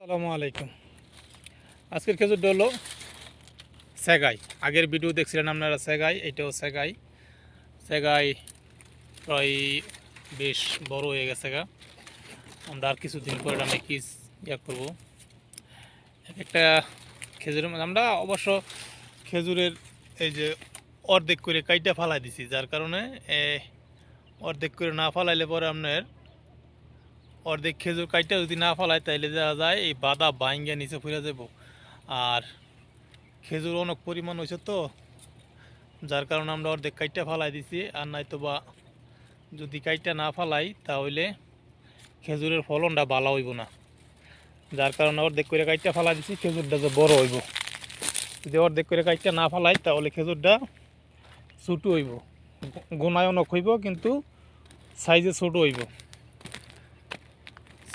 আসসালামু আলাইকুম। আজকের খেজুরটা হলো সেগাই। আগের ভিডিও দেখছিলেন আপনারা সেগাই, এটাও সেগাই। সেগাই প্রায় বেশ বড় হয়ে গেছে গা। আমরা আর কিছুদিন পরে আমি করবো একটা খেজুরের মধ্যে আমরা অবশ্য খেজুরের এই যে অর্ধেক করে কাইটা ফালাই দিছি, যার কারণে অর্ধেক করে না ফালাইলে পরে আপনার অর্ধেক খেজুর কাইটা যদি না ফালাই তাইলে দেখা যায় এই বাদা বাইঙ্গা নিচে ফিরে যাব। আর খেজুর অনেক পরিমাণ হয়েছে তো, যার কারণে আমরা অর্ধেক কাইটা ফালাই দিছি। আর নয়তো বা যদি কাইটা না ফালাই তাহলে খেজুরের ফলনটা ভালো হইব না, যার কারণে অর্ধেক করে কাইটা ফালাই দিছি। খেজুরটা যে বড় হইব, যদি অর্ধেক করে কাইটা না ফালাই তাহলে খেজুরটা ছোটো হইব, গোনায় অনেক হইব কিন্তু সাইজে ছোটো হইব,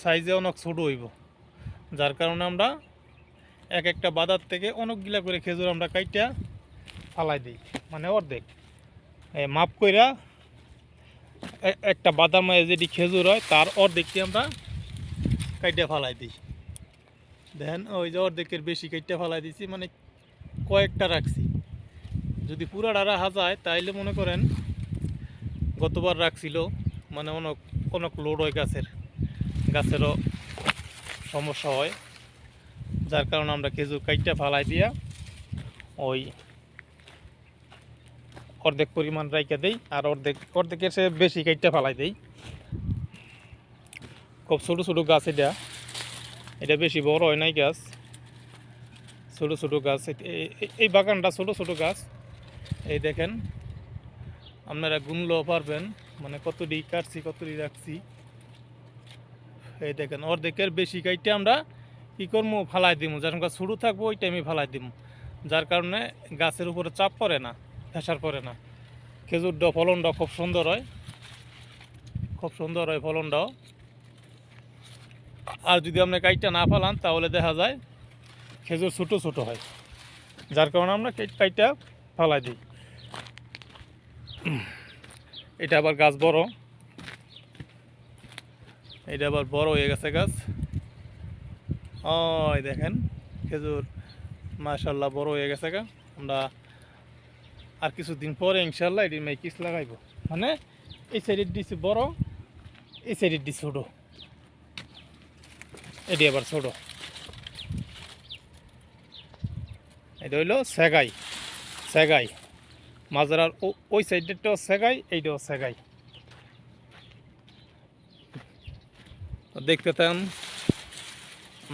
সাইজে অনেক ছোটো হইব। যার কারণে আমরা এক একটা বাজার থেকে অনেকগুলা করে খেজুর আমরা কাইটা ফালাই দিই, মানে অর্ধেক মাপ কইরা একটা বাদামে যেটি খেজুর হয় তার অর্ধেকটি আমরা কাইটা ফালাই দিই। দেখেন ওই যে অর্ধেকের বেশি কাইটা ফালাই দিছি, মানে কয়েকটা রাখছি। যদি পুরাটা রাখা যায় তাইলে মনে করেন গতবার রাখছিল, মানে অনেক অনেক লোড হয়, গাছেরও সমস্যা হয়। যার কারণে আমরা খেজুর কাইটা ফালাই দিয়া ওই অর্ধেক পরিমাণ রাইখা দেই, আর অর্ধেকের সে বেশি কাইটা ফালাই দেই। খুব ছোটো ছোটো গাছ, এটা বেশি বড় হয় নাই গাছ, ছোটো ছোটো গাছ। এই বাগানটা ছোটো ছোটো গাছ। এই দেখেন আপনারা গুনলেও পারবেন, মানে কতটি কাটছি কতটি রাখছি। এই দেখেন অর্ধেকের বেশি কাইটা আমরা কী করবো, ফালাই দিব। যখন গাছ ছোটো থাকবো ওই টাইমে ফালাই দিব, যার কারণে গাছের উপরে চাপ পড়ে না, প্রেশার পড়ে না। খেজুরটা ফলনটা খুব সুন্দর হয়, খুব সুন্দর হয় ফলনটাও। আর যদি আপনি কাইটা না ফালান তাহলে দেখা যায় খেজুর ছোটো ছোটো হয়, যার কারণে আমরা কাইটা ফালাই দিই। এটা আবার গাছ বড়, এটা আবার বড় হয়ে গেছে গাছ। ওই দেখেন খেজুর মাশাআল্লাহ বড় হয়ে গেছে গা। আমরা আর কিছুদিন পরে ইনশাল্লাহ এটি কিস লাগাইব, মানে এই সাইডের দিছি বড়, এই সাইডের দিছি ছোটো, এটি আবার ছোট। এটা হইল সেগাই। সেগাই মাজারার ওই সাইডেরটাও সেগাই, এইটাও সেগাই। দেখতে থাকুন।